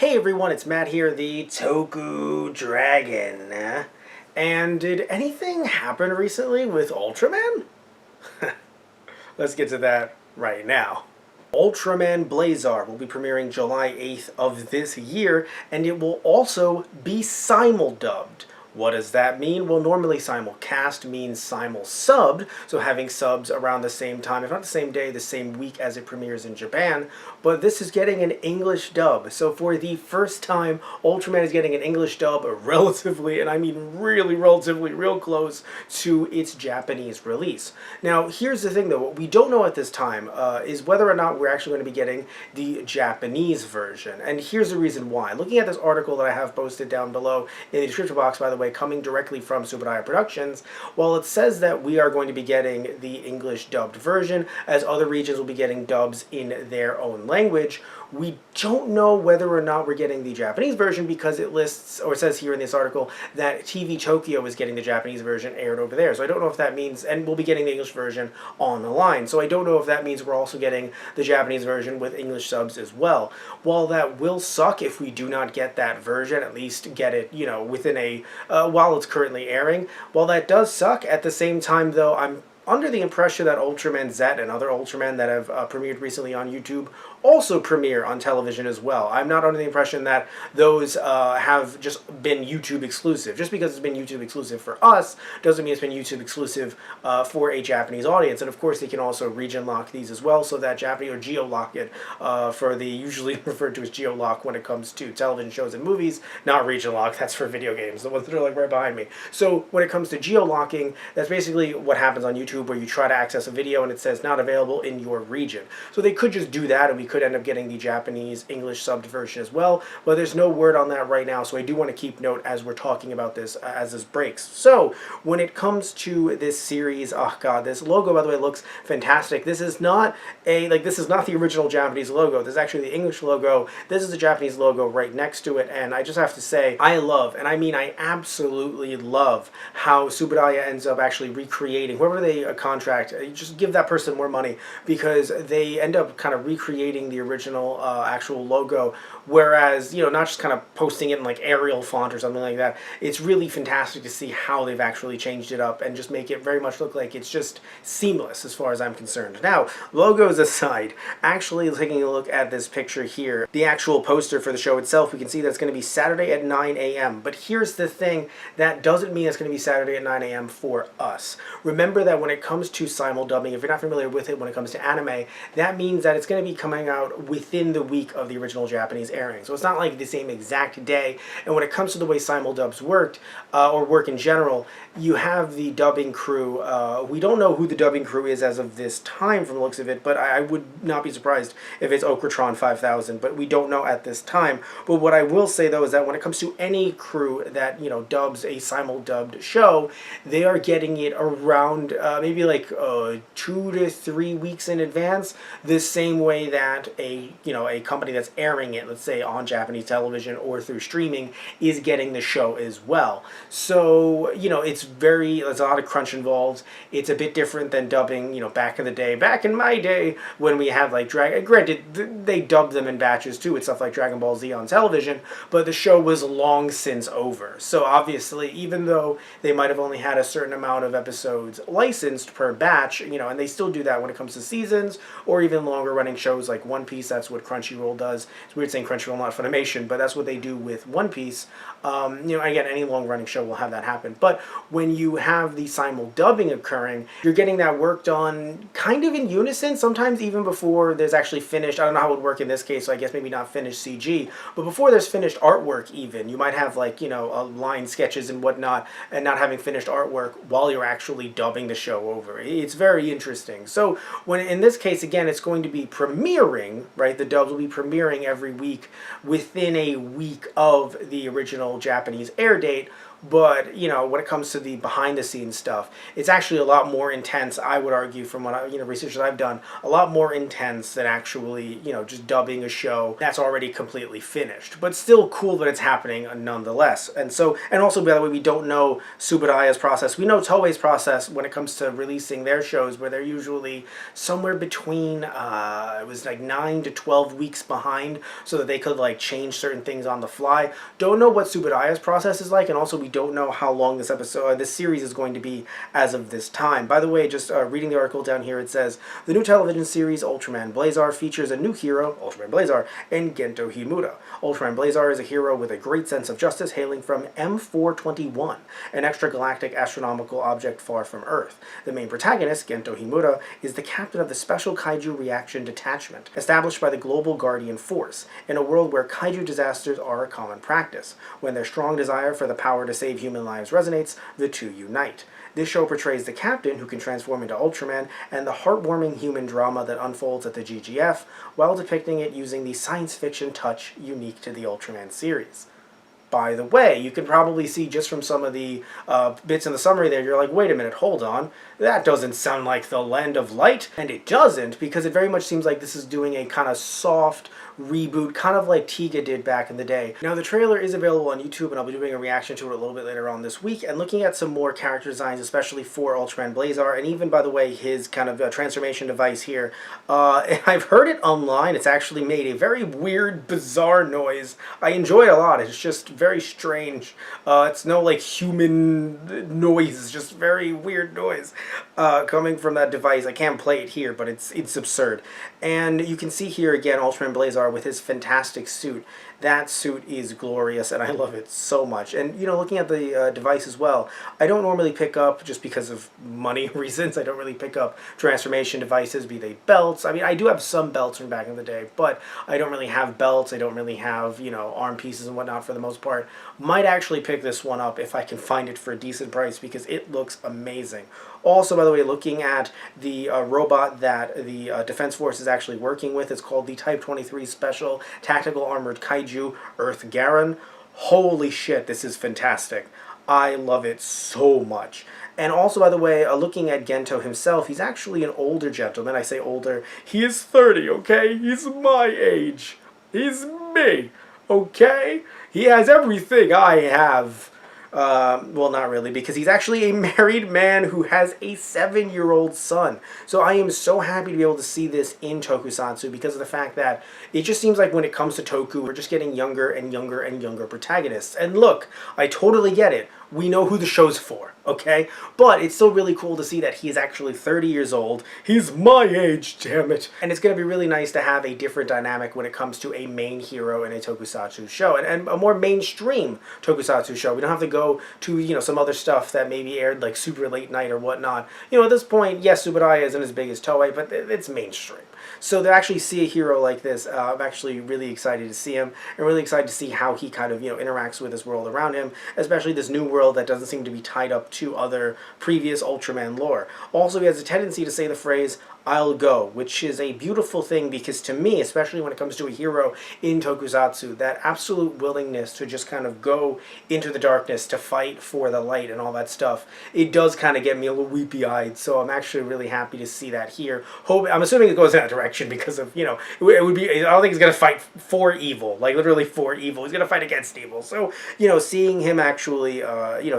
Hey everyone, it's Matt here, the TokuDragon. And did anything happen recently with Ultraman? Let's get to that right now. Ultraman Blazar will be premiering July 8th of this year, and it will also be simuldubbed. What does that mean? Well, normally simulcast means simul-subbed, so having subs around the same time, if not the same day, the same week as it premieres in Japan, but this is getting an English dub. So for the first time, Ultraman is getting an English dub relatively, and I mean really relatively, real close to its Japanese release. Now, here's the thing though, what we don't know at this time is whether or not we're actually going to be getting the Japanese version, and here's the reason why. Looking at this article that I have posted down below in the description box, by the way, coming directly from Subudaya Productions, well, it says that we are going to be getting the English dubbed version, as other regions will be getting dubs in their own language. We don't know whether or not we're getting the Japanese version because it lists, or it says here in this article, that TV Tokyo is getting the Japanese version aired over there. So I don't know if that means, and we'll be getting the English version on the line. So I don't know if that means we're also getting the Japanese version with English subs as well. While that will suck if we do not get that version, at least get it, you know, within a, while it's currently airing. While that does suck, at the same time though, I'm under the impression that Ultraman Z and other Ultraman that have premiered recently on YouTube also premiere on television as well. I'm not under the impression that those have just been YouTube exclusive. Just because it's been YouTube exclusive for us doesn't mean it's been YouTube exclusive for a Japanese audience. And of course they can also region lock these as well, so that Japanese, or geo lock it for the usually referred to as geo lock when it comes to television shows and movies, not region lock, that's for video games, the ones that are like right behind me. So when it comes to geo locking, that's basically what happens on YouTube, where you try to access a video and it says not available in your region. So they could just do that and we could end up getting the Japanese English subbed version as well, but there's no word on that right now, so I do want to keep note as we're talking about this as this breaks. So when it comes to this series, oh god, this logo, by the way, looks fantastic. This is not this is not the original Japanese logo. This is actually the English logo. This is the Japanese logo right next to it, and I just have to say, I love, and I mean I absolutely love, how Subudaya ends up actually recreating, whoever they contract, you just give that person more money, because they end up kind of recreating the original actual logo, whereas, you know, not just kind of posting it in like Arial font or something like that. It's really fantastic to see how they've actually changed it up and just make it very much look like it's just seamless as far as I'm concerned. Now, logos aside, actually taking a look at this picture here, the actual poster for the show itself, we can see that it's going to be Saturday at 9 a.m. But here's the thing, that doesn't mean it's going to be Saturday at 9 a.m. for us. Remember that when it comes to simul-dubbing, if you're not familiar with it when it comes to anime, that means that it's going to be coming out within the week of the original Japanese airing. So it's not like the same exact day. And when it comes to the way simuldubs worked, or work in general, you have the dubbing crew. We don't know who the dubbing crew is as of this time from the looks of it, but I would not be surprised if it's Okratron 5000, but we don't know at this time. But what I will say though is that when it comes to any crew that, you know, dubs a simul-dubbed show, they are getting it around maybe like 2 to 3 weeks in advance, the same way that a company that's airing it, let's say on Japanese television or through streaming, is getting the show as well. So, you know, there's a lot of crunch involved. It's a bit different than dubbing, you know, back in the day, back in my day, when we had like granted, they dubbed them in batches too with stuff like Dragon Ball Z on television, but the show was long since over. So obviously, even though they might have only had a certain amount of episodes licensed per batch, you know, and they still do that when it comes to seasons or even longer running shows like One Piece. That's what Crunchyroll does. It's weird saying Crunchyroll, not Funimation, but that's what they do with One Piece. You know, again, any long-running show will have that happen. But when you have the simul-dubbing occurring, you're getting that work done kind of in unison, sometimes even before there's actually finished, I don't know how it would work in this case, so I guess maybe not finished CG, but before there's finished artwork even. You might have like, you know, line sketches and whatnot, and not having finished artwork while you're actually dubbing the show over. It's very interesting. So when in this case, again, it's going to be premiering, right? The dubs will be premiering every week within a week of the original Japanese air date. but, you know, when it comes to the behind-the-scenes stuff, it's actually a lot more intense, I would argue, from what research that I've done, a lot more intense than actually, just dubbing a show that's already completely finished. But still cool that it's happening nonetheless. And also, by the way, we don't know Tsubudaya's process. We know Toei's process when it comes to releasing their shows, where they're usually somewhere between, it was like 9 to 12 weeks behind, so that they could, like, change certain things on the fly. Don't know what Tsubudaya's process is like, and also we don't know how long this series is going to be as of this time. By the way, just reading the article down here, it says, the new television series Ultraman Blazar features a new hero, Ultraman Blazar, and Gento Himura. Ultraman Blazar is a hero with a great sense of justice hailing from M421, an extragalactic astronomical object far from Earth. The main protagonist, Gento Himura, is the captain of the Special Kaiju Reaction Detachment, established by the Global Guardian Force, in a world where kaiju disasters are a common practice. When their strong desire for the power to save human lives resonates, the two unite. This show portrays the captain, who can transform into Ultraman, and the heartwarming human drama that unfolds at the GGF, while depicting it using the science fiction touch unique to the Ultraman series. By the way, you can probably see just from some of the bits in the summary there, you're like, wait a minute, hold on. That doesn't sound like the Land of Light. And it doesn't, because it very much seems like this is doing a kind of soft reboot, kind of like Tiga did back in the day. Now, the trailer is available on YouTube, and I'll be doing a reaction to it a little bit later on this week, and looking at some more character designs, especially for Ultraman Blazar, and even, by the way, his kind of transformation device here. I've heard it online. It's actually made a very weird, bizarre noise. I enjoy it a lot. It's just very strange. It's no, like, human noise. It's just very weird noise coming from that device. I can't play it here, but it's absurd. And you can see here, again, Ultraman Blazar with his fantastic suit. That suit is glorious, and I love it so much. And, looking at the device as well, I don't normally pick up, just because of money reasons, I don't really pick up transformation devices, be they belts. I mean, I do have some belts from back in the day, but I don't really have belts. I don't really have, arm pieces and whatnot for the most part. Might actually pick this one up if I can find it for a decent price, because it looks amazing. Also, by the way, looking at the robot that the Defense Force is actually working with, it's called the Type 23 Special Tactical Armored Kaiju Earth Garon. Holy shit, this is fantastic. I love it so much. And also, by the way, looking at Gento himself, he's actually an older gentleman. I say older. He is 30, okay? He's my age. He's me, okay? He has everything I have. Well, not really, because he's actually a married man who has a 7-year-old son. So I am so happy to be able to see this in tokusatsu, because of the fact that it just seems like when it comes to toku, we're just getting younger and younger and younger protagonists. And look, I totally get it. We know who the show's for, okay? But it's still really cool to see that he's actually 30 years old. He's my age, damn it. And it's going to be really nice to have a different dynamic when it comes to a main hero in a tokusatsu show, and a more mainstream tokusatsu show. We don't have to go to, some other stuff that maybe aired like super late night or whatnot. At this point, yes, Tsubudaya isn't as big as Toei, but it's mainstream. So to actually see a hero like this, I'm actually really excited to see him, and really excited to see how he kind of, interacts with this world around him, especially this new world that doesn't seem to be tied up to other previous Ultraman lore. Also, he has a tendency to say the phrase, "I'll go," which is a beautiful thing, because to me, especially when it comes to a hero in tokusatsu, that absolute willingness to just kind of go into the darkness to fight for the light and all that stuff, it does kind of get me a little weepy-eyed. So I'm actually really happy to see that here. I'm assuming it goes in that direction, because of, it would be, I don't think he's going to fight for evil, like literally for evil. He's going to fight against evil. So, seeing him actually,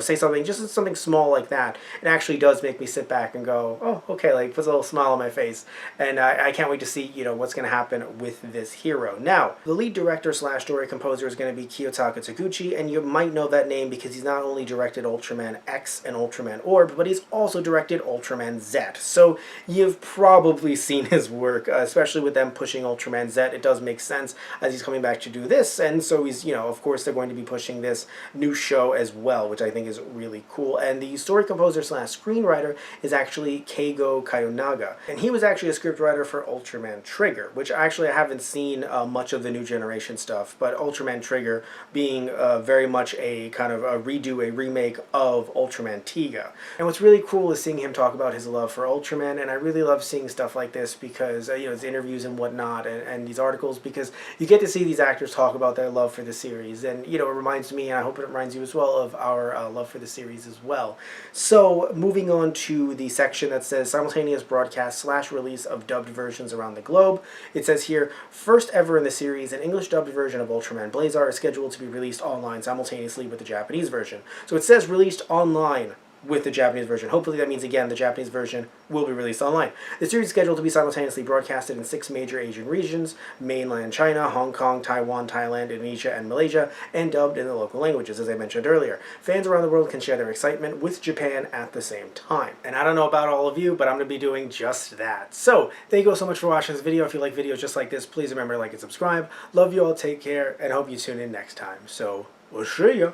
say something, just something small like that, it actually does make me sit back and go, oh, okay, like, puts a little smile on my face. And I can't wait to see, what's going to happen with this hero. Now, the lead director / story composer is going to be Kiyotaka Taguchi, and you might know that name because he's not only directed Ultraman X and Ultraman Orb, but he's also directed Ultraman Z. So you've probably seen his work, especially with them pushing Ultraman Z. It does make sense as he's coming back to do this, and so he's, of course they're going to be pushing this new show as well, which I think is really cool. And the story composer / screenwriter is actually Keigo Kayonaga, and he he was actually a scriptwriter for Ultraman Trigger, which actually I haven't seen much of the New Generation stuff, but Ultraman Trigger being very much a kind of a redo, a remake of Ultraman Tiga. And what's really cool is seeing him talk about his love for Ultraman, and I really love seeing stuff like this because, his interviews and whatnot, and these articles, because you get to see these actors talk about their love for the series, and, it reminds me, and I hope it reminds you as well, of our love for the series as well. So, moving on to the section that says simultaneous broadcast / release of dubbed versions around the globe. It says here, first ever in the series, an English dubbed version of Ultraman Blazar is scheduled to be released online simultaneously with the Japanese version. So it says released online with the Japanese version. Hopefully that means, again, the Japanese version will be released online. The series is scheduled to be simultaneously broadcasted in 6 major Asian regions: mainland China, Hong Kong, Taiwan, Thailand, Indonesia, and Malaysia, and dubbed in the local languages, as I mentioned earlier. Fans around the world can share their excitement with Japan at the same time. And I don't know about all of you, but I'm going to be doing just that. So, thank you all so much for watching this video. If you like videos just like this, please remember to like and subscribe. Love you all, take care, and hope you tune in next time. So, we'll see ya!